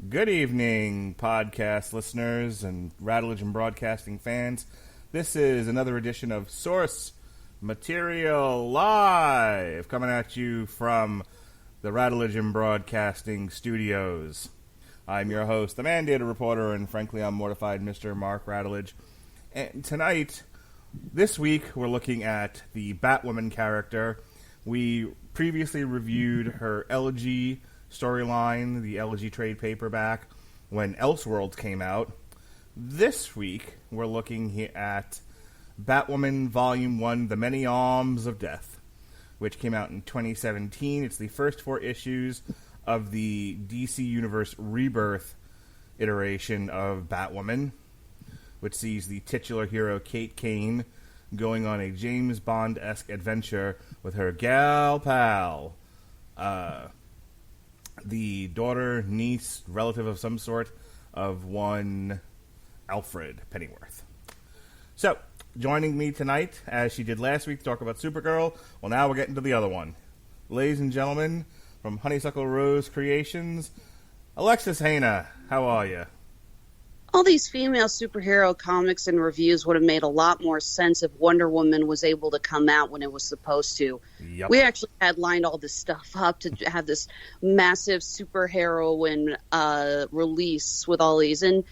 Good evening, podcast listeners and Radulich and broadcasting fans. This is another edition of Source Material Live, coming at you from the Radulich and broadcasting studios. I'm your host, the mandated reporter, and frankly, I'm mortified, Mr. Mark Radulich. And tonight, this week, we're looking at the Batwoman character. We previously reviewed her elegy storyline, the elegy trade paperback, when Elseworlds came out. This week, we're looking at Batwoman Volume 1, The Many Arms of Death, which came out in 2017. It's the first 4 issues of the DC Universe Rebirth iteration of Batwoman, which sees the titular hero Kate Kane going on a James Bond-esque adventure with her gal pal, the daughter, niece, relative of some sort of one Alfred Pennyworth. So, joining me tonight, as she did last week, to talk about Supergirl, well, now we're getting to the other one. Ladies and gentlemen, from Honeysuckle Rose Creations, Alexis Hejna, how are you? All these female superhero comics and reviews would have made a lot more sense if Wonder Woman was able to come out when it was supposed to. Yep. We actually had lined all this stuff up to have this massive superheroine release with all these. And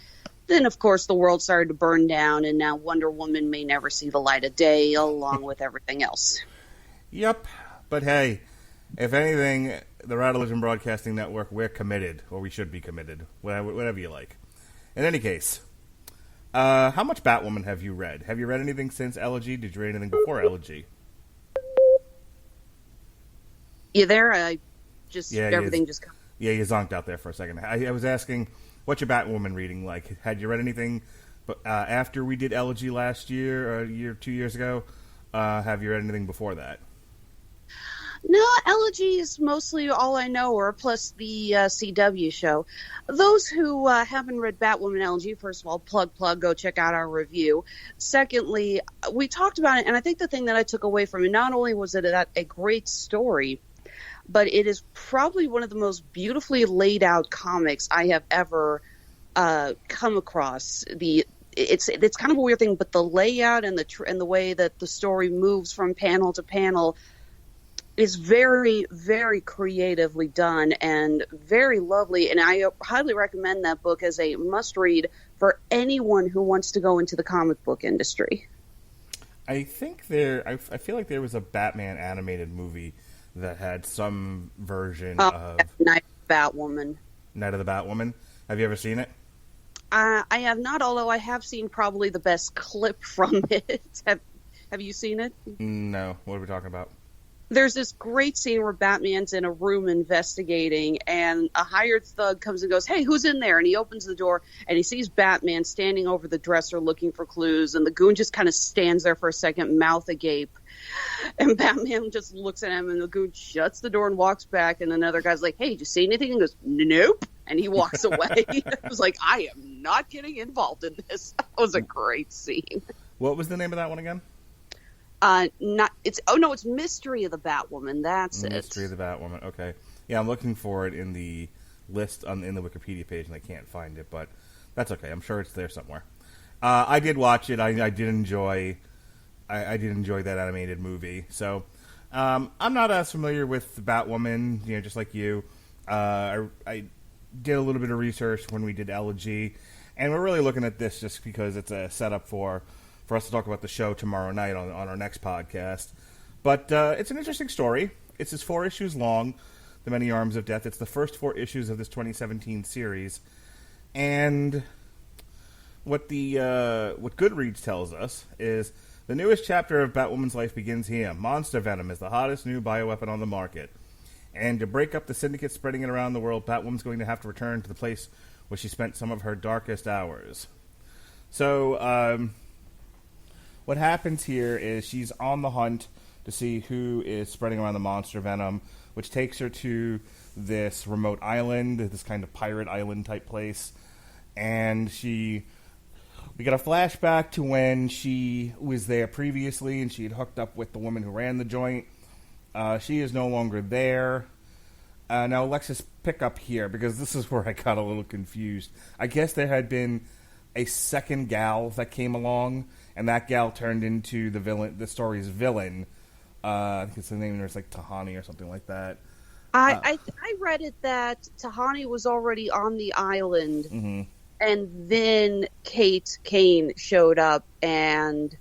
then, of course, the world started to burn down, and now Wonder Woman may never see the light of day, along with everything else. Yep. But hey, if anything, the Radulich and Broadcasting Network, we're committed, or we should be committed, whatever you like. In any case, how much Batwoman have you read? Have you read anything since Elegy? Did you read anything before Elegy? You there? Everything just... Yeah, you zonked out there for a second. I was asking, what's your Batwoman reading like? Had you read anything after we did Elegy last year, or a year, 2 years ago? Have you read anything before that? No, Elegy is mostly all I know, or plus the CW show. Those who haven't read Batwoman Elegy, first of all, plug, go check out our review. Secondly, we talked about it, and I think the thing that I took away from it, not only was it a great story, but it is probably one of the most beautifully laid out comics I have ever come across. It's kind of a weird thing, but the layout and the way that the story moves from panel to panel is very, very creatively done and very lovely, and I highly recommend that book as a must-read for anyone who wants to go into the comic book industry. I feel like there was a Batman animated movie that had some version of Night of the Batwoman. Night of the Batwoman. Have you ever seen it? I have not, although I have seen probably the best clip from it. Have you seen it? No. What are we talking about? There's this great scene where Batman's in a room investigating, and a hired thug comes and goes, "Hey, who's in there?" And he opens the door, and he sees Batman standing over the dresser looking for clues, and the goon just kind of stands there for a second, mouth agape. And Batman just looks at him, and the goon shuts the door and walks back, and another guy's like, "Hey, did you see anything?" And goes, "Nope." And he walks away. I was like, I am not getting involved in this. That was a great scene. What was the name of that one again? It's Mystery of the Batwoman. That's it. Mystery of the Batwoman. Okay, yeah, I'm looking for it in the list in the Wikipedia page, and I can't find it, but that's okay. I'm sure it's there somewhere. I did watch it. I did enjoy. I did enjoy that animated movie. So I'm not as familiar with Batwoman, just like you. I did a little bit of research when we did Elegy, and we're really looking at this just because it's a setup for us to talk about the show tomorrow night on our next podcast. But it's an interesting story. It's just 4 issues long, The Many Arms of Death. It's the first 4 issues of this 2017 series. And what Goodreads tells us is the newest chapter of Batwoman's life begins here. Monster Venom is the hottest new bioweapon on the market. And to break up the syndicate spreading it around the world, Batwoman's going to have to return to the place where she spent some of her darkest hours. So, what happens here is she's on the hunt to see who is spreading around the monster venom, which takes her to this remote island, this kind of pirate island type place. And we got a flashback to when she was there previously and she had hooked up with the woman who ran the joint. She is no longer there. Now, Alexis, pick up here because this is where I got a little confused. I guess there had been a second gal that came along, and that gal turned into the villain. The story's villain. I think it's the name. There's like Tahani or something like that. I read it that Tahani was already on the island, Mm-hmm. and then Kate Kane showed up, and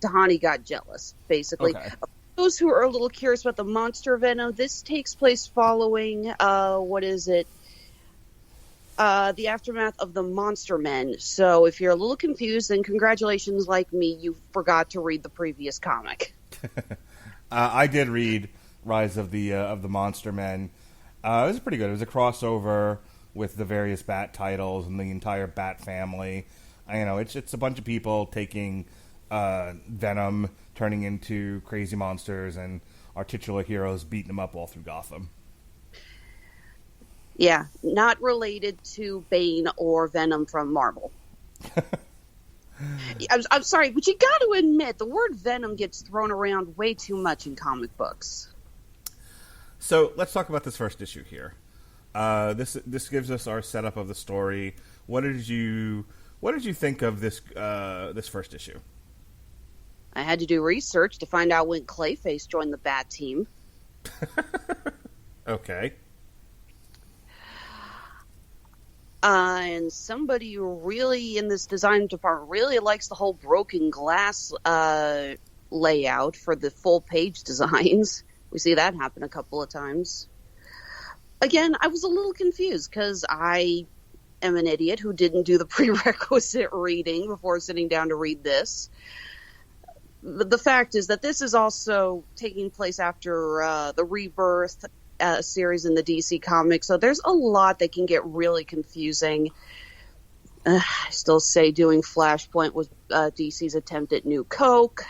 Tahani got jealous, basically. Okay. Those who are a little curious about the monster venom, this takes place following, the aftermath of the Monster Men. So if you're a little confused, then congratulations, like me, you forgot to read the previous comic. I did read Rise of the Monster Men. It was pretty good. It was a crossover with the various Bat titles and the entire Bat family. It's a bunch of people taking Venom, turning into crazy monsters, and our titular heroes beating them up all through Gotham. Yeah, not related to Bane or Venom from Marvel. I'm sorry, but you got to admit, the word Venom gets thrown around way too much in comic books. So let's talk about this first issue here. This gives us our setup of the story. What did you think of this first issue? I had to do research to find out when Clayface joined the Bat team. Okay. And somebody really in this design department really likes the whole broken glass layout for the full page designs. We see that happen a couple of times. Again, I was a little confused because I am an idiot who didn't do the prerequisite reading before sitting down to read this. The fact is that this is also taking place after the Rebirth series in the DC Comics, so there's a lot that can get really confusing. I still say doing Flashpoint was DC's attempt at New Coke,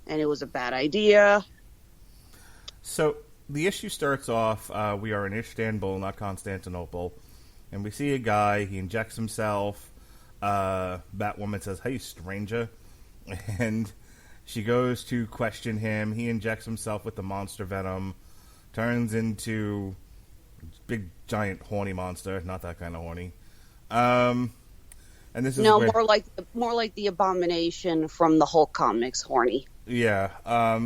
and it was a bad idea. So the issue starts off, we are in Istanbul, not Constantinople, and we see a guy, he injects himself, Batwoman says, "Hey, stranger," and she goes to question him. He injects himself with the monster venom, turns into big, giant, horny monster. Not that kind of horny. And this is more like the Abomination from the Hulk comics, horny. Yeah,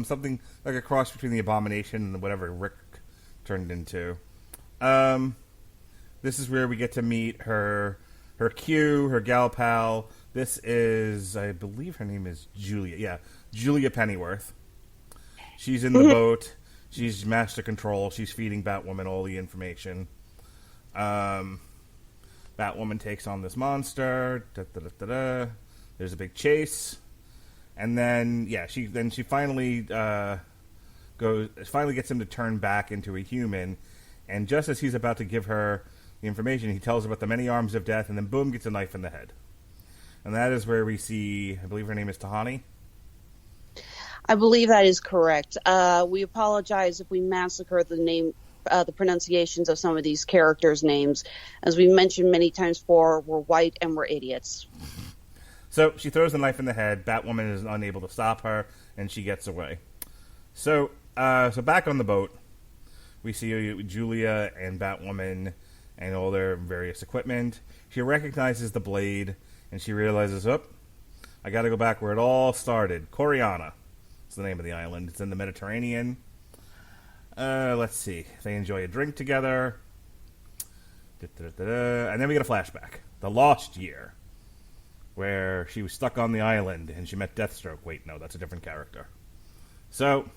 something like a cross between the Abomination and whatever Rick turned into. This is where we get to meet her Q, her gal pal. This is, I believe her name is Julia. Yeah, Julia Pennyworth. She's in the boat. She's master control. She's feeding Batwoman all the information. Batwoman takes on this monster. There's a big chase, and then she finally gets him to turn back into a human. And just as he's about to give her the information, he tells her about the many arms of death, and then boom, gets a knife in the head. And that is where we see, I believe her name is Tahani. I believe that is correct. We apologize if we massacre the pronunciations of some of these characters' names. As we mentioned many times before, we're white and we're idiots. So she throws the knife in the head. Batwoman is unable to stop her, and she gets away. So back on the boat, we see Julia and Batwoman and all their various equipment. She recognizes the blade, and she realizes, I got to go back where it all started. Coriana. The name of the island. It's in the Mediterranean. Let's see. They enjoy a drink together. And then we get a flashback. The Lost Year. Where she was stuck on the island and she met Deathstroke. Wait, no, that's a different character. So.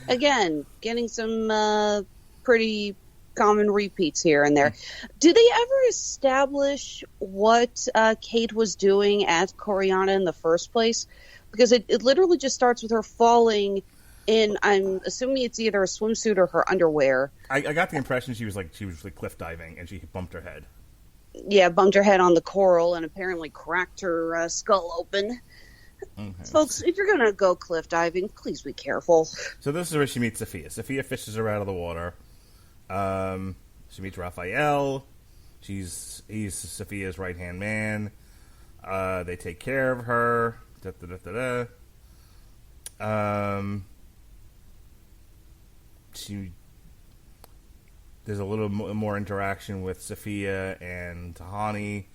Again, getting some pretty common repeats here and there. Did they ever establish what Kate was doing at Coriana in the first place? Because it literally just starts with her falling in, I'm assuming it's either a swimsuit or her underwear. I got the impression she was cliff diving and she bumped her head. Yeah, bumped her head on the coral and apparently cracked her skull open. Okay. Folks, if you're going to go cliff diving, please be careful. So this is where she meets Sophia. Sophia fishes her out of the water. She meets Raphael. He's Sophia's right-hand man. They take care of her. There's a little more interaction with Sophia and Tahani.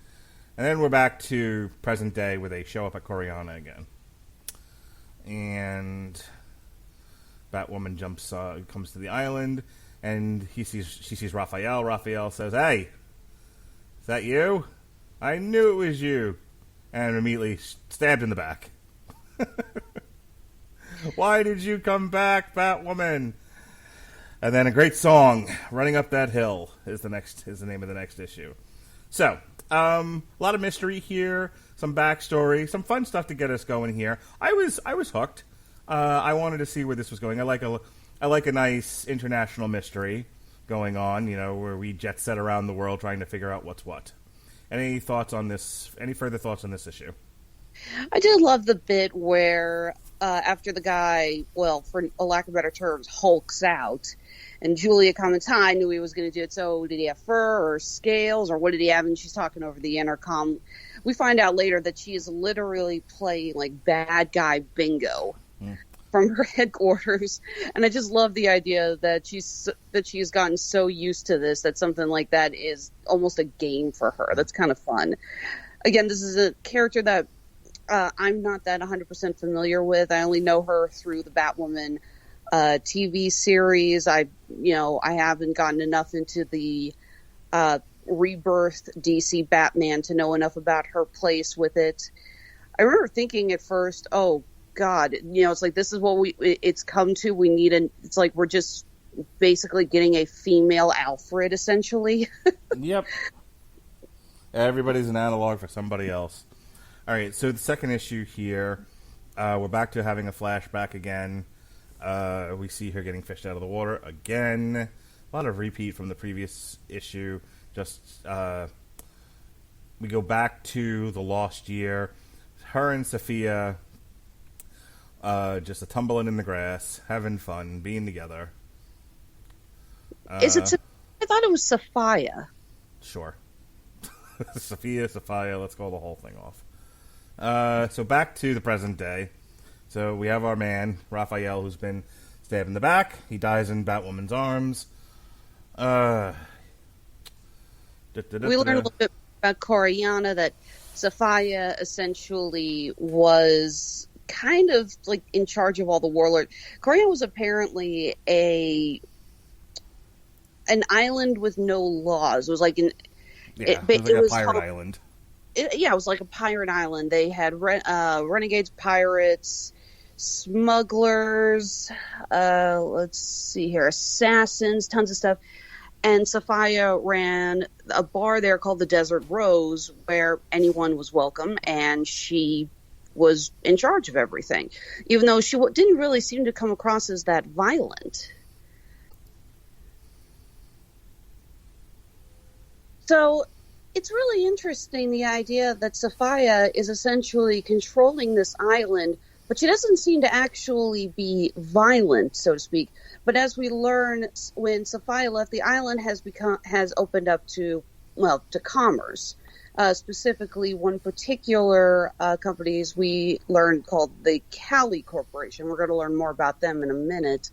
And then we're back to present day where they show up at Coriana again. And Batwoman comes to the island, and she sees Raphael. Raphael says, "Hey, is that you? I knew it was you." And immediately stabbed in the back. "Why did you come back, Batwoman?" And then a great song, "Running Up That Hill," is the name of the next issue. So, a lot of mystery here, some backstory, some fun stuff to get us going here. I was hooked. I wanted to see where this was going. I like a nice international mystery going on, where we jet set around the world trying to figure out what's what. Any thoughts on this? Any further thoughts on this issue? I did love the bit where after the guy, well, for a lack of better terms, hulks out, and Julia comments, "Hi, I knew he was going to do it. So did he have fur or scales, or what did he have?" And she's talking over the intercom. We find out later that she is literally playing like bad guy bingo from her headquarters, and I just love the idea that she's gotten so used to this that something like that is almost a game for her. That's kind of fun. Again, this is a character that I'm not that 100% familiar with. I only know her through the Batwoman TV series. I haven't gotten enough into the rebirth DC Batman to know enough about her place with it. I remember thinking at first, oh God, it's like, this is what it's come to. It's like we're just basically getting a female Alfred, essentially. Yep. Everybody's an analog for somebody else. All right, so the second issue here, we're back to having a flashback again. We see her getting fished out of the water again. A lot of repeat from the previous issue. Just we go back to the lost year. Her and Sophia just a tumbling in the grass, having fun, being together. Is it? I thought it was Sophia. Sure. Sophia, let's call the whole thing off. So back to the present day. So we have our man, Raphael, who's been stabbed in the back. He dies in Batwoman's arms. We learned a little bit about Coriana, that Sophia essentially was kind of like in charge of all the warlords. Coriana was apparently an island with no laws. It was like it was like a pirate island. It was like a pirate island. They had renegades, pirates, smugglers, let's see here, assassins, tons of stuff. And Sophia ran a bar there called the Desert Rose, where anyone was welcome, and she was in charge of everything, even though she didn't really seem to come across as that violent. So it's really interesting, the idea that Sophia is essentially controlling this island, but she doesn't seem to actually be violent, so to speak. But as we learn, when Sophia left, the island has opened up to commerce. Specifically, one particular companies we learned called the Cali Corporation. We're going to learn more about them in a minute.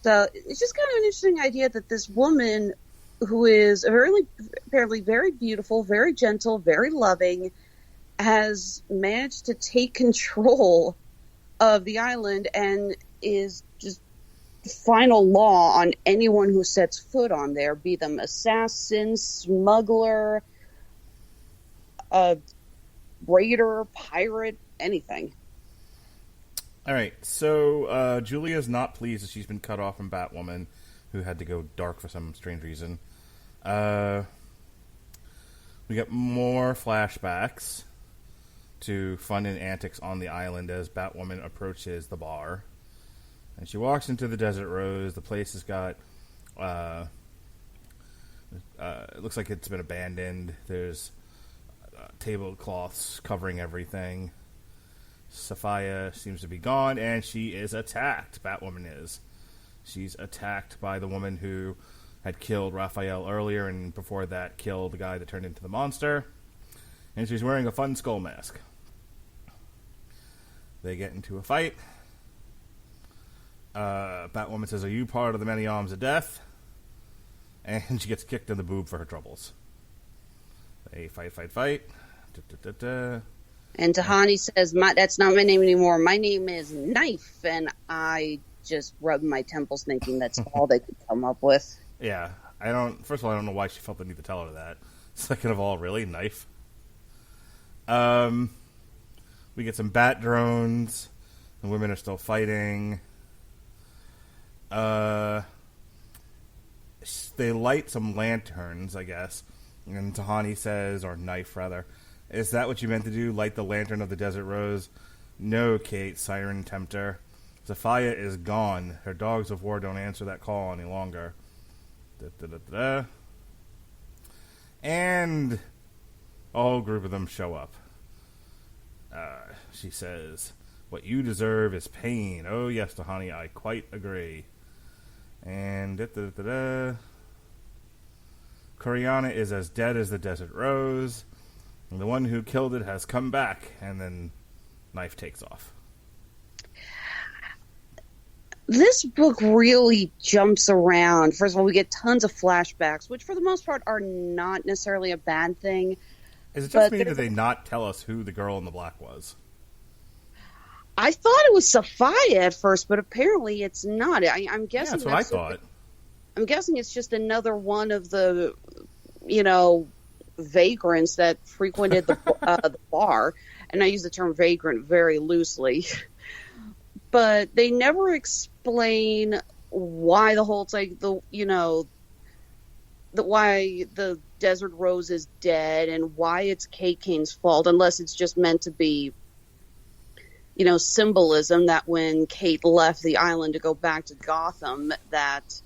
So it's just kind of an interesting idea that this woman, who is apparently very beautiful, very gentle, very loving, has managed to take control of the island and is just final law on anyone who sets foot on there, be them assassin, smuggler, raider, pirate, anything. All right, so Julia's not pleased that she's been cut off from Batwoman, who had to go dark for some strange reason. We get more flashbacks to fun and antics on the island as Batwoman approaches the bar. And she walks into the Desert Rose. The place has got... it looks like it's been abandoned. There's tablecloths covering everything. Sophia seems to be gone, and she is attacked. Batwoman is. She's attacked by the woman who had killed Raphael earlier, and before that killed the guy that turned into the monster. And she's wearing a fun skull mask. They get into a fight. Batwoman says, "Are you part of the many arms of death?" and she gets kicked in the boob for her troubles. They fight. And Tahani says, that's not my name anymore. My name is Knife. And I just rubbed my temples thinking that's all they could come up with. Yeah. First of all, I don't know why she felt the need to tell her that. Second of all, really? Knife? We get some bat drones. The women are still fighting. They light some lanterns, I guess. And Tahani says, or Knife rather, is that what you meant to do? Light the lantern of the Desert Rose? No, Kate, Siren Tempter. Sophia is gone. Her dogs of war don't answer that call any longer. And a whole group of them show up. She says, what you deserve is pain. Oh, yes, Tahani, I quite agree. And Koreana is as dead as the Desert Rose. And the one who killed it has come back. And then Knife takes off. This book really jumps around. First of all, we get tons of flashbacks, which for the most part are not necessarily a bad thing. Is it just me, did they not tell us who the girl in the black was? I thought it was Sophia at first, but apparently it's not. I'm guessing that's what I thought. I'm guessing it's just another one of the, vagrants that frequented the bar. And I use the term vagrant very loosely. But they never explain why the whole, why the Desert Rose is dead and why it's Kate Kane's fault, unless it's just meant to be, symbolism that when Kate left the island to go back to Gotham, that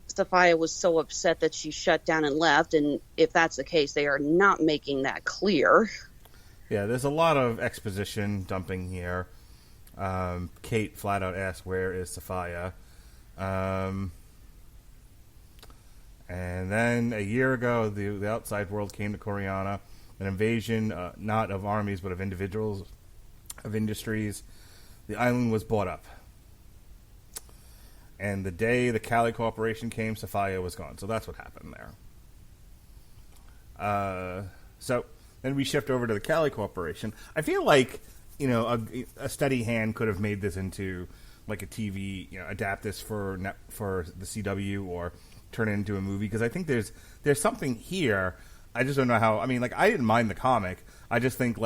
Sophia was so upset that she shut down and left. And if that's the case, they are not making that clear. Yeah, there's a lot of exposition dumping here. Kate flat out asks, where is Sophia? And then a year ago, the outside world came to Koreana. An invasion, not of armies, but of individuals, of industries. The island was bought up. And the day the Cali Corporation came, Sophia was gone. So that's what happened there. So then we shift over to the Cali Corporation. I feel like, a steady hand could have made this into like a TV, adapt this for the CW or turn it into a movie, because I think there's something here. I just don't know how. I mean, I didn't mind the comic. I just think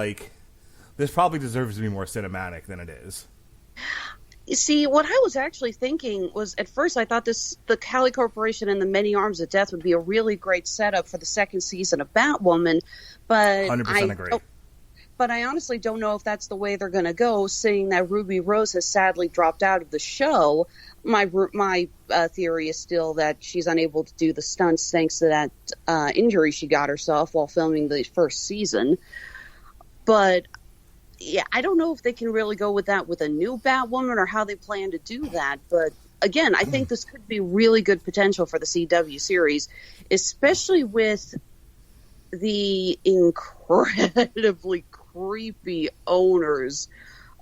this probably deserves to be more cinematic than it is. You see, what I was actually thinking was, at first I thought the Cali Corporation and the Many Arms of Death would be a really great setup for the second season of Batwoman, but 100% agree. But I honestly don't know if that's the way they're going to go, seeing that Ruby Rose has sadly dropped out of the show. My theory is still that she's unable to do the stunts thanks to that injury she got herself while filming the first season. But yeah, I don't know if they can really go with that with a new Batwoman or how they plan to do that. But again, I think this could be really good potential for the CW series, especially with the incredibly creepy owners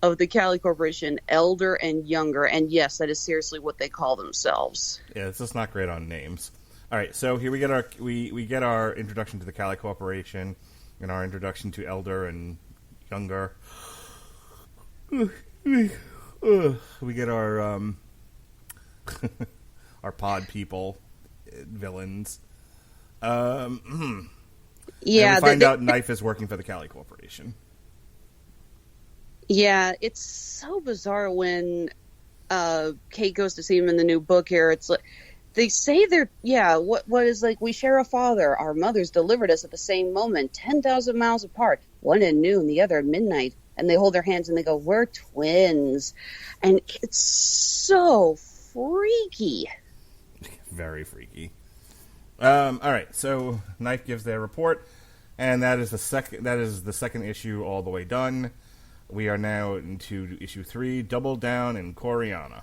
of the Cali Corporation, Elder and Younger. And yes, that is seriously what they call themselves. Yeah, it's just not great on names. All right, so here we get our introduction to the Cali Corporation and our introduction to Elder and Younger. We get our our pod people, villains. Yeah, and we find out Knife is working for the Cali Corporation. Yeah, it's so bizarre when Kate goes to see him in the new book here. It's like they say what is we share a father. Our mothers delivered us at the same moment, 10,000 miles apart, one at noon, the other at midnight. And they hold their hands and they go, we're twins. And it's so freaky. Very freaky. All right, so Knife gives their report, and that is the second issue all the way done. We are now into issue 3, Double Down in Koreana.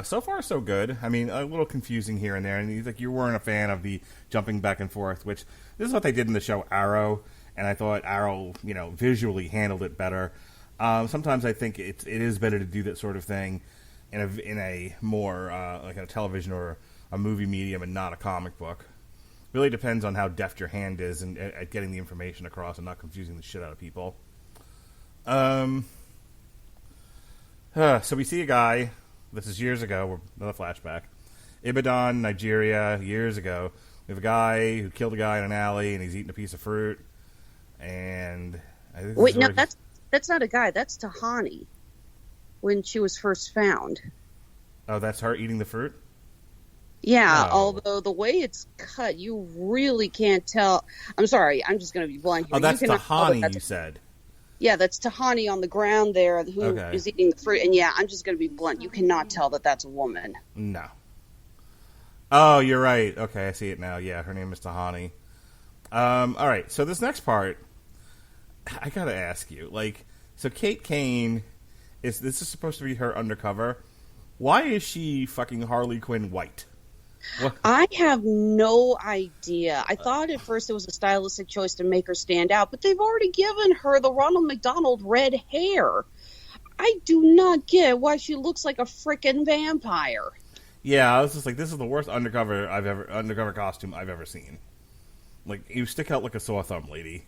So far, so good. I mean, a little confusing here and there, and you weren't a fan of the jumping back and forth, which this is what they did in the show Arrow, and I thought Arrow, visually handled it better. Sometimes I think it is better to do that sort of thing in a more like a television or a movie medium and not a comic book. Really depends on how deft your hand is at getting the information across and not confusing the shit out of people. So we see a guy. This is years ago. Another flashback. Ibadan, Nigeria, years ago. We have a guy who killed a guy in an alley, and he's eating a piece of fruit. And I think wait, no, that's not a guy. That's Tahani. When she was first found. Oh, that's her eating the fruit? Yeah, Oh. although the way it's cut, you really can't tell. I'm sorry, I'm just going to be blunt here. Oh, that's you Tahani, you said. Yeah, that's Tahani on the ground there who is eating the fruit. And yeah, I'm just going to be blunt. You cannot tell that that's a woman. No. Oh, you're right. Okay, I see it now. Yeah, her name is Tahani. All right, so this next part, I got to ask you. So Kate Kane, this is supposed to be her undercover. Why is she fucking Harley Quinn white? What? I have no idea. I thought at first it was a stylistic choice to make her stand out, but they've already given her the Ronald McDonald red hair. I do not get why she looks like a frickin' vampire. Yeah, I was just like, this is the worst undercover costume I've ever seen. You stick out like a sore thumb, lady.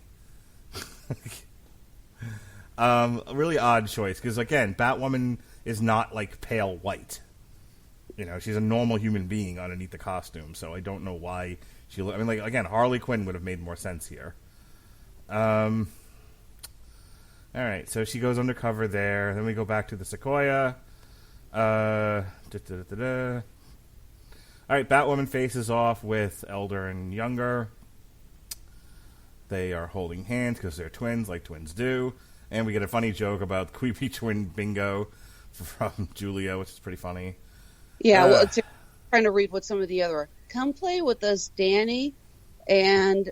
A really odd choice, because again, Batwoman is not pale white. She's a normal human being underneath the costume, so I don't know why she... again, Harley Quinn would have made more sense here. Alright, so she goes undercover there. Then we go back to the Sequoia. Alright, Batwoman faces off with Elder and Younger. They are holding hands because they're twins, like twins do. And we get a funny joke about creepy twin bingo from Julia, which is pretty funny. Yeah, well, it's trying to read what some of the other... Come play with us, Danny. And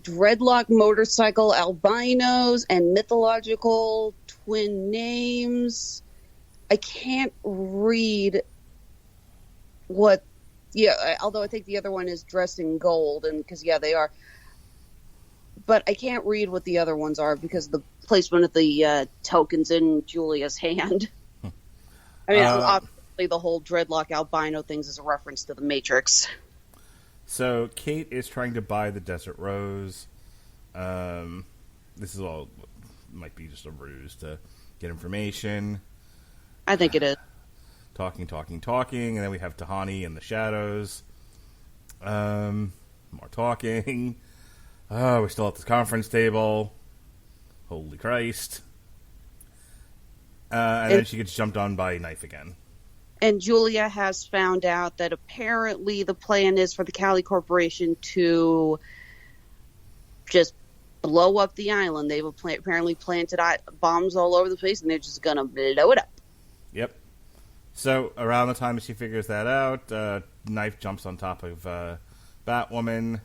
dreadlock motorcycle albinos and mythological twin names. I can't read what... Yeah, although I think the other one is dressed in gold, and because, yeah, they are. But I can't read what the other ones are because of the placement of the tokens in Julia's hand. I mean, obviously the whole dreadlock albino things is a reference to the Matrix. So Kate is trying to buy the Desert Rose. This is all might be just a ruse to get information. I think it is. Talking, and then we have Tahani in the shadows. More talking. We're still at this conference table. Holy Christ. And then she gets jumped on by a knife again. And Julia has found out that apparently the plan is for the Cali Corporation to just blow up the island. They've apparently planted bombs all over the place, and they're just going to blow it up. Yep. So, around the time she figures that out, Knife jumps on top of Batwoman.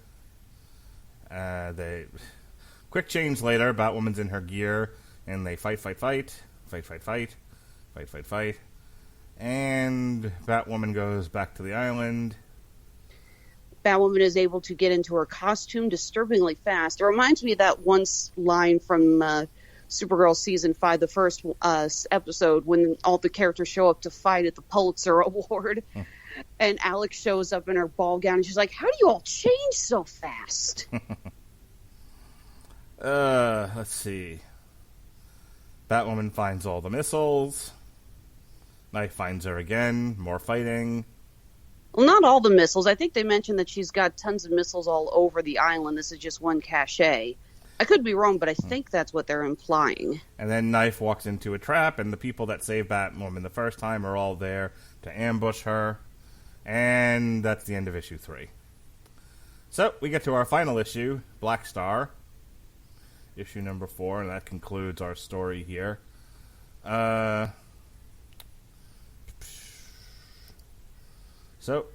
Quick change later, Batwoman's in her gear, and they fight. And Batwoman goes back to the island. Batwoman is able to get into her costume disturbingly fast. It reminds me of that one line from Supergirl Season 5, the first episode, when all the characters show up to fight at the Pulitzer Award. And Alex shows up in her ball gown, and she's like, how do you all change so fast? Let's see. Batwoman finds all the missiles. Knife finds her again. More fighting. Well, not all the missiles. I think they mentioned that she's got tons of missiles all over the island. This is just one cache. I could be wrong, but I think that's what they're implying. And then Knife walks into a trap, and the people that saved Batwoman the first time are all there to ambush her. And that's the end of issue 3. So, we get to our final issue, Black Star. Issue number 4, and that concludes our story here. So,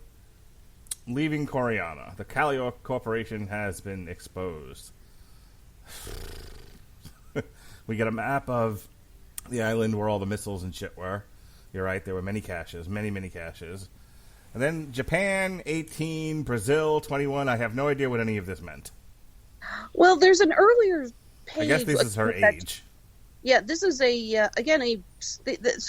leaving Coriana. The Cali Corporation has been exposed. We get a map of the island where all the missiles and shit were. You're right, there were many caches, many caches. And then Japan, 18, Brazil, 21. I have no idea what any of this meant. Well, there's an earlier page. I guess this is her age. Yeah, this is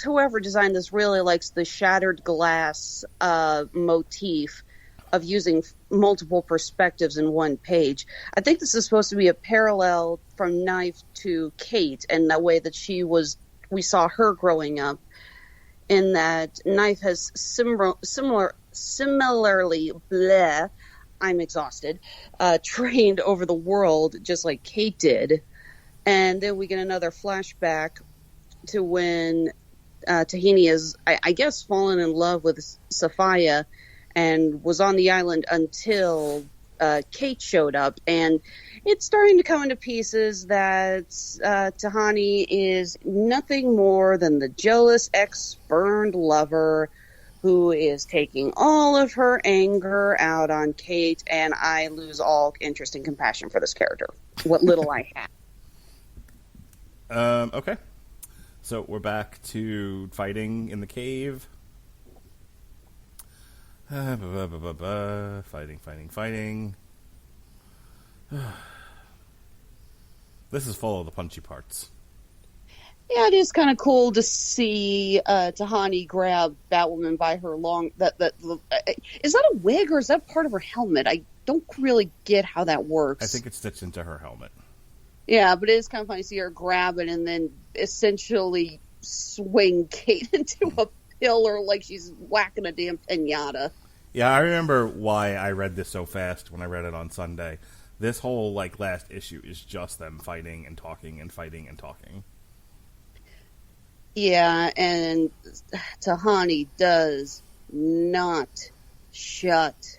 whoever designed this really likes the shattered glass motif of using multiple perspectives in one page. I think this is supposed to be a parallel from Knife to Kate, and the way that we saw her growing up, in that Knife has similarly, bleh, I'm exhausted, trained over the world just like Kate did. And then we get another flashback to when Hejna is, I guess, fallen in love with Sophia and was on the island until Kate showed up. And it's starting to come into pieces that Tahani is nothing more than the jealous ex-burned lover who is taking all of her anger out on Kate, and I lose all interest and compassion for this character, what little I have. Okay. So we're back to fighting in the cave. Fighting. This is full of the punchy parts. Yeah, it is kind of cool to see Tahani grab Batwoman by her long... is that a wig or is that part of her helmet? I don't really get how that works. I think it's stitched into her helmet. Yeah, but it is kind of funny to see her grab it and then essentially swing Kate into a pillar like she's whacking a damn pinata. Yeah, I remember why I read this so fast when I read it on Sunday. This whole, last issue is just them fighting and talking and fighting and talking. Yeah, and Tahani does not shut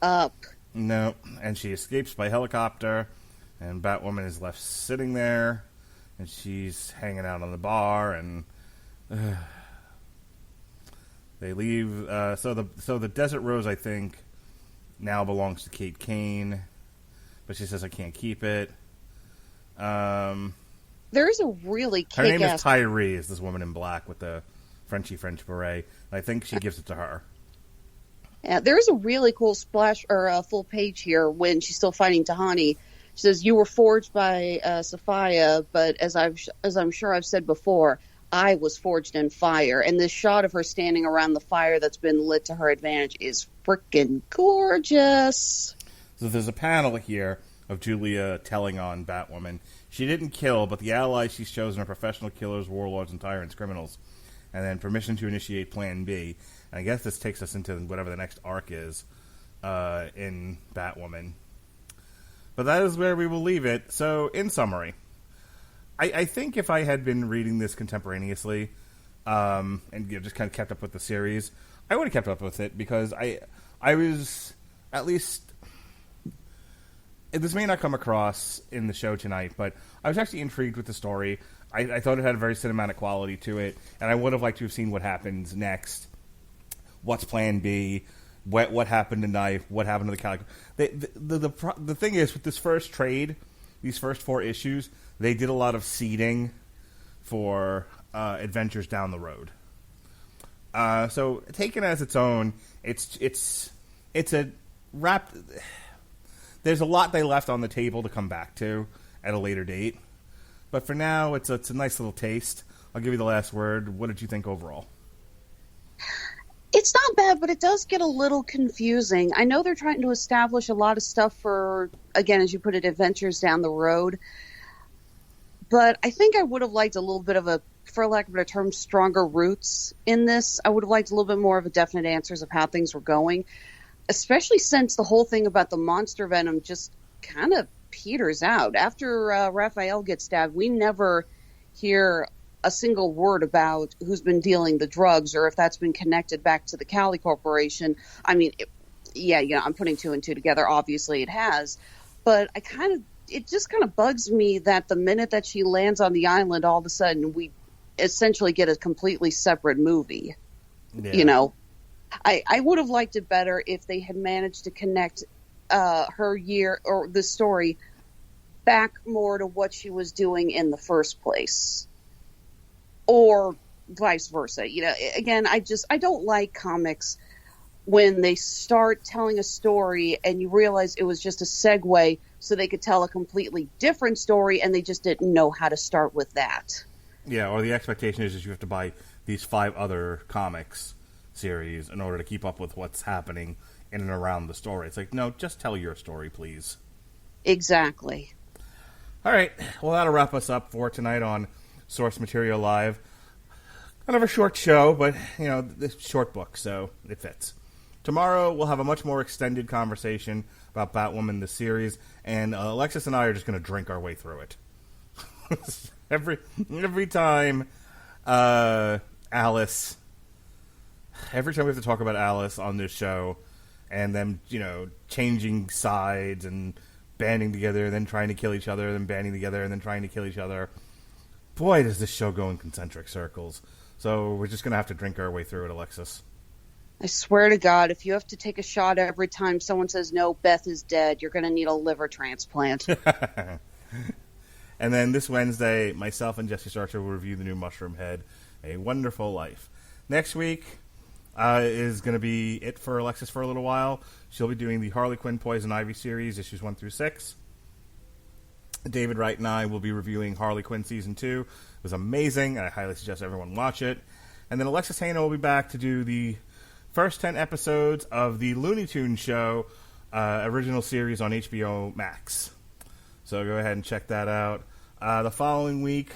up. No, and she escapes by helicopter, and Batwoman is left sitting there, and she's hanging out on the bar, and they leave. So the Desert Rose, I think, now belongs to Kate Kane, but she says I can't keep it. There is a really kick-ass... Her name is Tyree, is this woman in black with the French beret. I think she gives it to her. Yeah, there is a really cool splash or a full page here when she's still fighting Tahani. She says, "You were forged by Sophia, but as I'm sure I've said before, I was forged in fire." And this shot of her standing around the fire that's been lit to her advantage is freaking gorgeous. So there's a panel here of Julia telling on Batwoman. She didn't kill, but the allies she's chosen are professional killers, warlords, and tyrants, criminals. And then permission to initiate Plan B. And I guess this takes us into whatever the next arc is in Batwoman. But that is where we will leave it. So, in summary, I think if I had been reading this contemporaneously and just kind of kept up with the series, I would have kept up with it because I was at least... This may not come across in the show tonight, but I was actually intrigued with the story. I thought it had a very cinematic quality to it, and I would have liked to have seen what happens next. What's Plan B? What happened to Knife? What happened to the Calico? The thing is, with this first trade, these first 4 issues, they did a lot of seeding for adventures down the road. So taken as its own, it's a wrapped... There's a lot they left on the table to come back to at a later date. But for now, it's a nice little taste. I'll give you the last word. What did you think overall? It's not bad, but it does get a little confusing. I know they're trying to establish a lot of stuff for, again, as you put it, adventures down the road. But I think I would have liked a little bit of a, for lack of a better term, stronger roots in this. I would have liked a little bit more of a definite answers of how things were going. Especially since the whole thing about the monster venom just kind of peters out. After Raphael gets stabbed, we never hear a single word about who's been dealing the drugs or if that's been connected back to the Cali Corporation. I mean, I'm putting 2 and 2 together. Obviously it has. But it just kind of bugs me that the minute that she lands on the island, all of a sudden we essentially get a completely separate movie. Yeah. I would have liked it better if they had managed to connect her year or the story back more to what she was doing in the first place, or vice versa. Again, I don't like comics when they start telling a story and you realize it was just a segue so they could tell a completely different story and they just didn't know how to start with that. Yeah, or the expectation is you have to buy these 5 other comics series in order to keep up with what's happening in and around the story. It's like, no, just tell your story, please. Exactly. All right, well, that'll wrap us up for tonight on Source Material Live. Kind of a short show, but, this short book, so it fits. Tomorrow, we'll have a much more extended conversation about Batwoman, the series, and Alexis and I are just going to drink our way through it. Every time Alice... Every time we have to talk about Alice on this show, and them, changing sides and banding together, and then trying to kill each other, and then banding together, and then trying to kill each other. Boy, does this show go in concentric circles. So we're just going to have to drink our way through it, Alexis. I swear to God, if you have to take a shot every time someone says, no, Beth is dead, you're going to need a liver transplant. And then this Wednesday, myself and Jesse Starcher will review the new Mushroom Head, A Wonderful Life. Next week is going to be it for Alexis for a little while. She'll be doing the Harley Quinn Poison Ivy series, issues 1 through 6. David Wright and I will be reviewing Harley Quinn Season 2. It was amazing, and I highly suggest everyone watch it. And then Alexis Hejna will be back to do the first 10 episodes of the Looney Tunes show original series on HBO Max. So go ahead and check that out. The following week,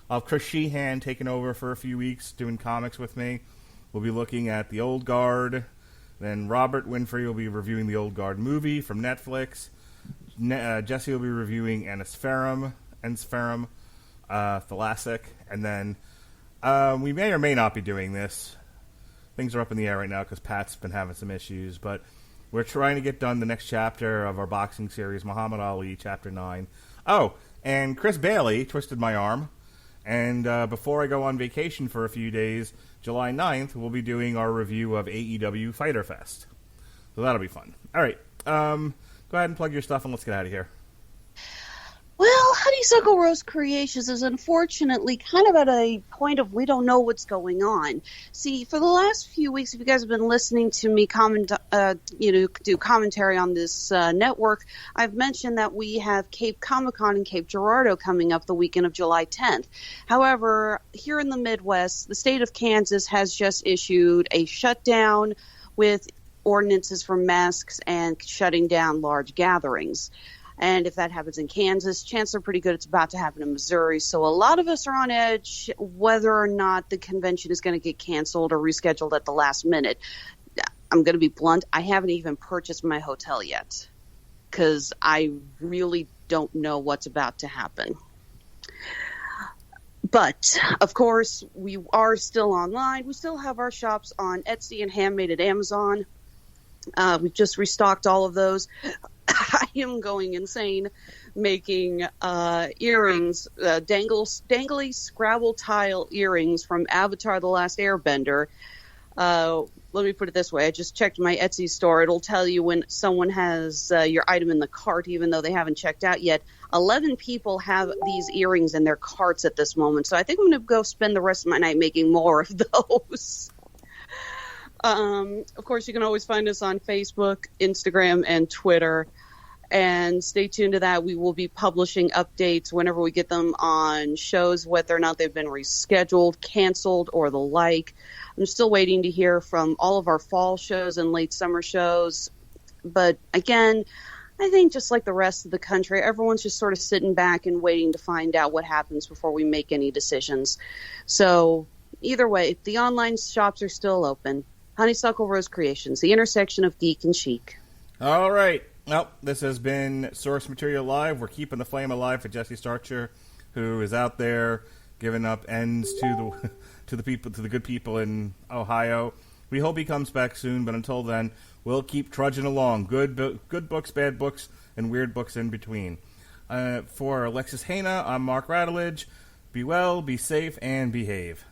I'll have Chris Sheehan taking over for a few weeks doing comics with me. We'll be looking at The Old Guard. Then Robert Winfrey will be reviewing the Old Guard movie from Netflix. Jesse will be reviewing Ensferum, Thalassic. And then we may or may not be doing this. Things are up in the air right now because Pat's been having some issues. But we're trying to get done the next chapter of our boxing series, Muhammad Ali, Chapter 9. Oh, and Chris Bailey twisted my arm. And before I go on vacation for a few days, July 9th, we'll be doing our review of AEW Fyter Fest. So that'll be fun. All right. Go ahead and plug your stuff and let's get out of here. Well, Honeysuckle Rose Creations is unfortunately kind of at a point of we don't know what's going on. See, for the last few weeks, if you guys have been listening to me do commentary on this network, I've mentioned that we have Cape Comic-Con in Cape Girardeau coming up the weekend of July 10th. However, here in the Midwest, the state of Kansas has just issued a shutdown with ordinances for masks and shutting down large gatherings. And if that happens in Kansas, chances are pretty good it's about to happen in Missouri. So a lot of us are on edge whether or not the convention is going to get canceled or rescheduled at the last minute. I'm going to be blunt. I haven't even purchased my hotel yet because I really don't know what's about to happen. But, of course, we are still online. We still have our shops on Etsy and Handmade at Amazon. We've just restocked all of those. I am going insane making earrings, dangly Scrabble tile earrings from Avatar The Last Airbender. Let me put it this way. I just checked my Etsy store. It'll tell you when someone has your item in the cart, even though they haven't checked out yet. 11 people have these earrings in their carts at this moment. So I think I'm going to go spend the rest of my night making more of those. Of course, you can always find us on Facebook, Instagram, and Twitter. And stay tuned to that. We will be publishing updates whenever we get them on shows, whether or not they've been rescheduled, canceled, or the like. I'm still waiting to hear from all of our fall shows and late summer shows. But again, I think just like the rest of the country, everyone's just sort of sitting back and waiting to find out what happens before we make any decisions. So either way, the online shops are still open. Honeysuckle Rose Creations, the intersection of geek and chic. All right. Well, this has been Source Material Live. We're keeping the flame alive for Jesse Starcher, who is out there giving up ends to the good people in Ohio. We hope he comes back soon, but until then, we'll keep trudging along. Good books, bad books, and weird books in between. For Alexis Hejna, I'm Mark Radulich. Be well, be safe, and behave.